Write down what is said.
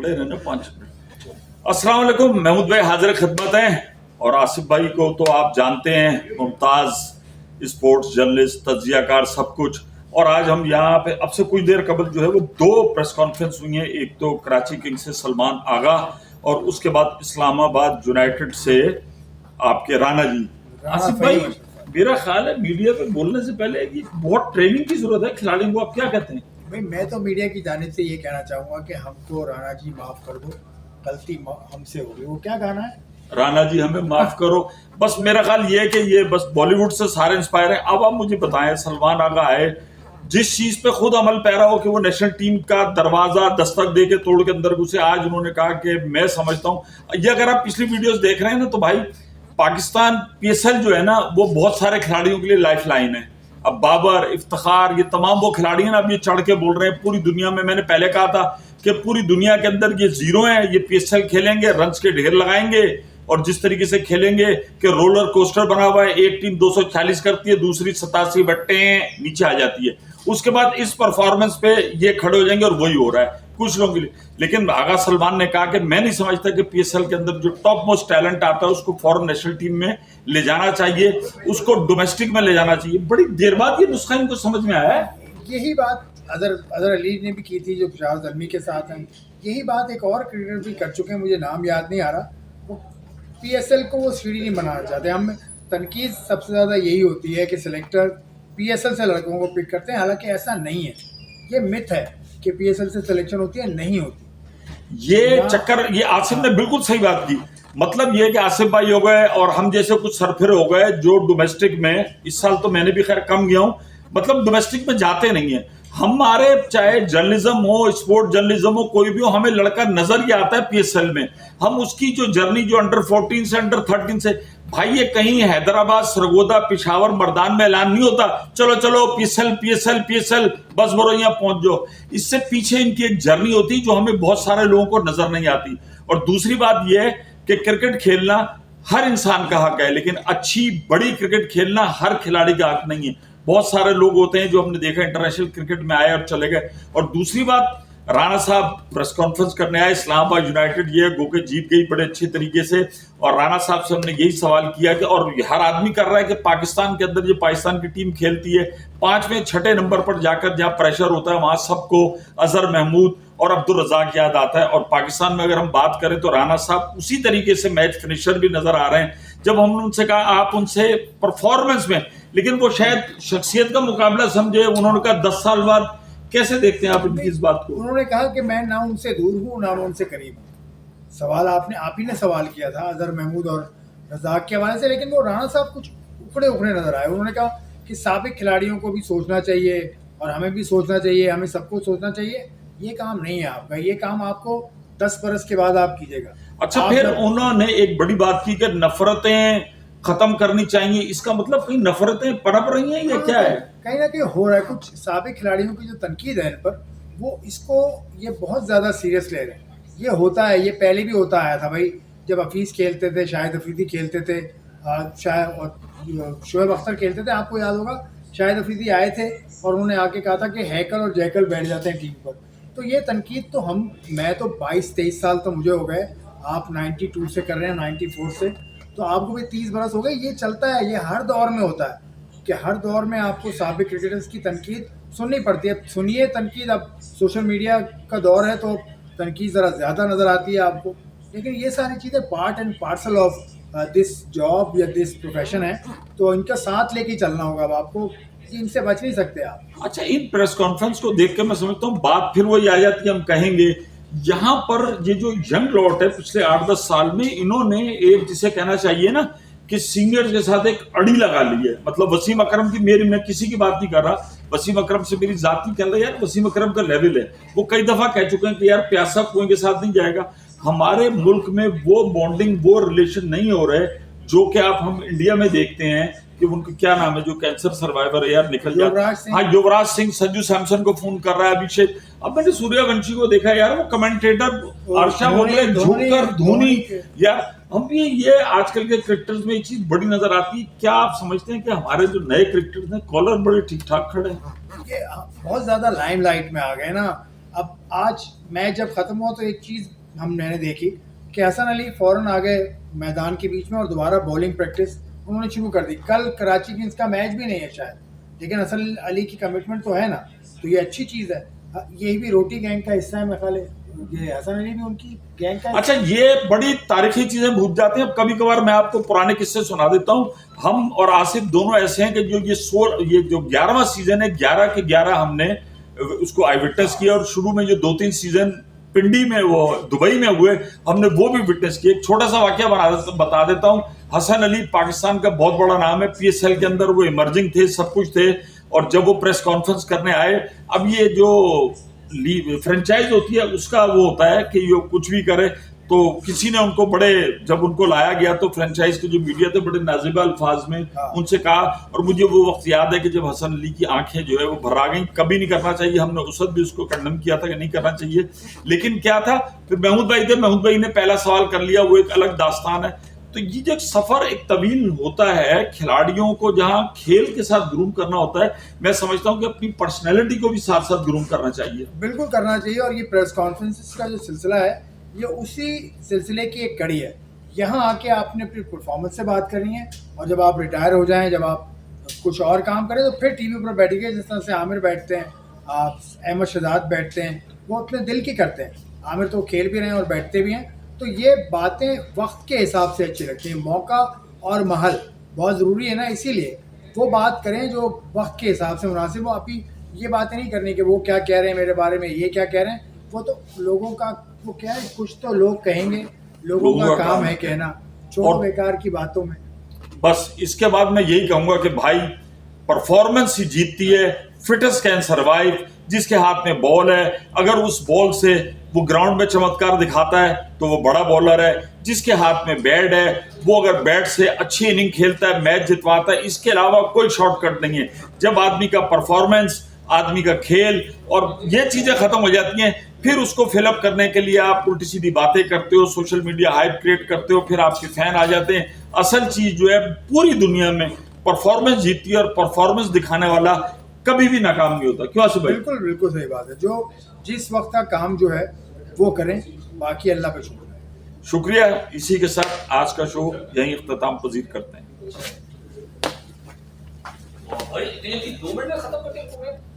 खड़े रहना 5 मिनट। अस्सलाम वालेकुम, महमूद भाई हाजिर खिदमत हैं। और आसिफ भाई को तो आप जानते हैं, मुमताज़ स्पोर्ट्स जर्नलिस्ट, तज्जियाकार, सब कुछ। और आज हम यहाँ पे अब से कुछ देर कबल जो है वो 2 प्रेस कॉन्फ्रेंस हुई हैं। एक तो कराची किंग्स से सलमान आगा और उसके बाद इस्लामाबाद यूनाइटेड से आपके राणा जी। आसिफ भाई, मेरा ख्याल है मीडिया पे बोलने से पहले कि बहुत ट्रेनिंग की जरूरत है खिलाड़ियों को, आप क्या कहते हैं? भाई मैं तो मीडिया की जानिब से ये कहना चाहूँगा कि हमको राणा जी माफ़ कर दो, गलती हमसे हो गई। वो क्या गाना है, राणा जी हमें माफ करो। बस मेरा ख्याल ये है कि ये बस बॉलीवुड से सारे इंस्पायर हैं। अब आप मुझे बताएं, सलमान आगा आए, जिस चीज पे खुद अमल पैरा हो कि वो नेशनल टीम का दरवाजा दस्तक दे के तोड़ के अंदर घुसे, आज उन्होंने कहा कि मैं समझता हूं ये, अगर आप पिछली वीडियोस देख रहे हैं ना, तो भाई पाकिस्तान पीएसएल जो है ना वो बहुत सारे खिलाड़ियों के लिए लाइफ लाइन है। अब बाबर, इफ्तिखार, ये तमाम वो खिलाड़ी हैं ना, अब ये चढ़ के बोल रहे हैं पूरी दुनिया में। मैंने पहले कहा था कि पूरी दुनिया के अंदर ये जीरो है, ये पीएसएल खेलेंगे, रन्स के ढेर लगाएंगे और जिस तरीके से खेलेंगे कि रोलर कोस्टर बना हुआ है, एक टीम 240 करती है, दूसरी 87 बट्टे नीचे आ जाती है। उसके बाद इस परफॉर्मेंस पे ये खड़े हो जाएंगे और वही हो रहा है कुछ लोगों के लिए। लेकिन आगा सलमान ने कहा कि मैं नहीं समझता कि पीएसएल के अंदर जो टॉप मोस्ट टैलेंट आता है उसको फॉरेन नेशनल टीम में ले जाना चाहिए, उसको डोमेस्टिक में ले जाना चाहिए। बड़ी देर बाद ये नुस्खा इनको समझ में आया है। यही बात अजहर अली ने भी की थी जो फिराज जलमी के साथ हैं। यही बात एक और क्रिकेटर भी कर चुके हैं, मुझे नाम याद नहीं आ रहा। वो पीएसएल को वो सीढ़ी नहीं बनाना चाहते। हम तनकीद सबसे ज़्यादा यही होती है कि सिलेक्टर पीएसएल से लड़कों को पिक करते हैं, हालांकि ऐसा नहीं है। ये मिथ है कि पीएसएल से सिलेक्शन होती है, नहीं होती। ये चक्कर, ये आसिफ ने बिल्कुल सही बात की। मतलब ये कि आसिफ भाई हो गए और हम जैसे कुछ सरफिर हो गए जो डोमेस्टिक में, इस साल तो मैंने भी खैर कम गया हूं, मतलब डोमेस्टिक में जाते नहीं है। हमारे चाहे जर्नलिज्म हो, स्पोर्ट जर्नलिज्म हो, कोई भी हो, हमें लड़का नजर ही आता है पीएसएल में। हम उसकी जो जर्नी जो अंडर 14 से अंडर 13 से, भाई ये कहीं हैदराबाद, सरगोदा, पिशावर, मर्दान में ऐलान नहीं होता चलो चलो पीएसएल पीएसएल पीएसएल बस बोलो यहाँ पहुंच जाओ। इससे पीछे इनकी एक जर्नी होती जो हमें बहुत सारे लोगों को नजर नहीं आती। और दूसरी बात यह है कि क्रिकेट खेलना हर इंसान का हक है, लेकिन अच्छी बड़ी क्रिकेट खेलना हर खिलाड़ी का हक नहीं है। बहुत सारे लोग होते हैं जो हमने देखा इंटरनेशनल क्रिकेट में आए और चले गए। और दूसरी बात, राणा साहब प्रेस कॉन्फ्रेंस करने आए, इस्लामाबाद यूनाइटेड ये गोके जीत गई बड़े अच्छे तरीके से। और राणा साहब से हमने यही सवाल किया कि, और हर आदमी कर रहा है कि पाकिस्तान के अंदर जो पाकिस्तान की टीम खेलती है 5वें 6ठे नंबर पर जाकर जहां प्रेशर होता है वहां सबको अजहर महमूद और अब्दुल रजाक याद आता है। और पाकिस्तान में अगर हम बात करें तो राणा साहब उसी तरीके से मैच फिनिशर भी नजर आ रहे हैं। जब हमने उनसे कहा आप उनसे परफॉर्मेंस में, लेकिन वो शायद शख्सियत का मुकाबला समझे, उन्होंने कहा 10 साल बाद। कैसे देखते हैं आप इनकी इस बात को? उन्होंने कहा कि मैं ना उनसे दूर हूँ ना मैं उनसे करीब हूँ। सवाल आप ही ने सवाल किया था अजहर महमूद और रजाक के हवाले से, लेकिन वो राणा साहब कुछ उखड़े उखड़े नजर आए। उन्होंने कहा कि साबिक खिलाड़ियों को भी सोचना चाहिए और हमें भी सोचना चाहिए, हमें सबको सोचना चाहिए। ये काम नहीं है आपका, ये काम आपको 10 बरस के बाद आप कीजिएगा। अच्छा, फिर उन्होंने एक बड़ी बात की कि नफरतें खत्म करनी चाहिए। इसका मतलब कहीं नफरतें पनप रही हैं या क्या है? कहीं ना कहीं हो रहा है। कुछ साबिक खिलाड़ियों की जो तनकीद है इन पर, वो इसको ये बहुत ज़्यादा सीरियस ले रहे हैं। ये होता है, ये पहले भी होता आया था भाई। जब हफीज़ खेलते थे, शाहिद अफरीदी खेलते थे, शायद और शोएब अख्तर खेलते थे, आपको याद होगा शाहिद अफरीदी आए थे और उन्होंने आके कहा था कि हैकल और जैकल बैठ जाते हैं टीम पर। तो ये तनकीद तो मैं तो 22-23 साल तो मुझे हो गए, आप 92 से कर रहे हैं, 94 से, तो आपको भी 30 बरस हो गए। ये चलता है, ये हर दौर में होता है कि हर दौर में आपको साबिक क्रिकेटर्स की तनकीद सुननी पड़ती है। सुनिए तनकीद, अब सोशल मीडिया का दौर है तो तनकीद ज़रा ज़्यादा नज़र आती है आपको, लेकिन ये सारी चीज़ें part and parcel of this job या दिस प्रोफेशन है, तो इनका साथ लेके चलना होगा। अब आपको इनसे बच नहीं सकते आप। अच्छा, इन प्रेस कॉन्फ्रेंस को देख के मैं समझता हूँ बात फिर वही आ जाती है, हम कहेंगे यहाँ पर ये जो यंग लॉट है पिछले 8-10 साल में, इन्होंने एक जिसे कहना चाहिए ना कि सीनियर के साथ एक अड़ी लगा ली है। मतलब वसीम अकरम की, मैं किसी की बात नहीं कर रहा, वसीम अकरम से मेरी जाती कह रहा है यार, वसीम अकरम का लेवल है, वो कई दफा कह चुके हैं कि यार प्यासा कुएं के साथ नहीं जाएगा। हमारे मुल्क में वो बॉन्डिंग, वो रिलेशन नहीं हो रहे जो कि आप हम इंडिया में देखते हैं कि उनको क्या नाम है जो कैंसर सर्वाइवर है यार, निकल जाता है। हाँ, युवराज सिंह, संजू सैमसन को फोन कर रहा है अभिषेक। अब मैंने सूर्यवंशी को देखा यार, वो कमेंटेटर आर्शा बोले झुककर धोनी यार। हम ये आजकल के क्रिकेटर्स में एक चीज बड़ी नजर आती है। क्या आप समझते हैं कि हमारे जो नए क्रिकेटर्स हैं कॉलर बड़े ठीक ठाक खड़े हैं? ये बहुत ज्यादा लाइमलाइट में आ गए ना, अब आज मैच जब ख़त्म हुआ तो एक चीज़ मैंने देखी कि हसन अली फ़ौरन आ गए मैदान के बीच में और दोबारा बॉलिंग प्रैक्टिस उन्होंने शुरू कर दी। कल कराची किंग्स का मैच भी नहीं है शायद, लेकिन हसन अली की कमिटमेंट तो है ना, तो ये अच्छी चीज़ है। यही भी रोटी गैंग का हिस्सा है मेरे ख्याल है, ये हसन अली भी उनकी गैंग का अच्छा, ये बड़ी तारीखी चीजें भूल जाते हैं। अब कभी कभार मैं आपको पुराने किस्से सुना देता हूँ। हम और आसिफ दोनों ऐसे हैं कि जो ये जो 11वां सीजन है, 11 के 11 हमने उसको आई विटनेस किया, और शुरू में जो 2-3 सीजन पिंडी में, वो दुबई में हुए, हमने वो भी विटनेस किया। एक छोटा सा वाकया बता देता हूँ। हसन अली पाकिस्तान का बहुत बड़ा नाम है, PSL के अंदर वो इमर्जिंग थे, सब कुछ थे, और जब वो प्रेस कॉन्फ्रेंस करने आए, अब ये जो फ्रेंचाइज होती है उसका वो होता है कि ये कुछ भी करे, तो किसी ने उनको जब उनको लाया गया तो फ्रेंचाइज के जो मीडिया थे बड़े नाज़िबा अल्फाज में उनसे कहा, और मुझे वो वक्त याद है कि जब हसन अली की आंखें जो है वो भर आ गई। कभी नहीं करना चाहिए, हमने उस वक्त भी उसको कंडेम किया था कि नहीं करना चाहिए, लेकिन क्या था, फिर महमूद भाई थे, महमूद भाई ने पहला सवाल कर लिया, वो एक अलग दास्तान है। तो ये जो सफर एक तवील होता है, खिलाड़ियों को जहां खेल के साथ ग्रूम करना होता है, मैं समझता हूं कि अपनी पर्सनैलिटी को भी साथ साथ ग्रूम करना चाहिए। बिल्कुल करना चाहिए, और ये प्रेस कॉन्फ्रेंस का जो सिलसिला है ये उसी सिलसिले की एक कड़ी है। यहाँ आके आपने अपनी परफॉर्मेंस से बात करनी है, और जब आप रिटायर हो जाएं, जब आप कुछ और काम करें, तो फिर टीवी पर बैठिए, जिस तरह से आमिर बैठते हैं, आप अहमद शहजाद बैठते हैं, वो अपने दिल की करते हैं। आमिर तो खेल भी रहे हैं और बैठते भी हैं, तो ये बातें वक्त के हिसाब से अच्छी लगती हैं। मौका और महल बहुत ज़रूरी है ना, इसीलिए वो बात करें जो वक्त के हिसाब से मुनासिब हो। अभी ये बातें नहीं करनी कि वो क्या कह रहे हैं मेरे बारे में, ये क्या कह रहे हैं, वो तो लोगों का वो क्या है, कुछ तो लोग कहेंगे, लोगों का काम है कहना, छोड़ो बेकार की बातों में। बस इसके बाद मैं यही कहूंगा कि भाई, परफॉर्मेंस ही जीतती है, फिटेस्ट कैन सर्वाइव। जिसके हाथ में बॉल है, अगर उस बॉल से वो ग्राउंड में चमत्कार दिखाता है तो वो बड़ा बॉलर है। जिसके हाथ में बैट है, वो अगर बैट से अच्छी इनिंग खेलता है, मैच जितवाता है, इसके अलावा कोई शॉर्टकट नहीं है। जब आदमी का परफॉर्मेंस, आदमी का खेल और ये चीजें खत्म हो जाती हैं, फिर उसको फिलअप करने के लिए आप उल्टी सीधी बातें करते हो, सोशल मीडिया हाइप क्रिएट करते हो, फिर आपके फैन आ जाते हैं। असल चीज जो है पूरी दुनिया में परफॉर्मेंस जीतती है, और परफॉर्मेंस दिखाने वाला कभी भी नाकाम नहीं होता। क्यों आसिफ भाई? बिल्कुल बिल्कुल सही बात है। जो जिस वक्त का काम जो है वो करें, बाकी अल्लाह पे शुक्र है। शुक्रिया। इसी के साथ आज का शो यहीं इख्तिताम पजीर करते हैं। भाई 2 मिनट में खत्म करके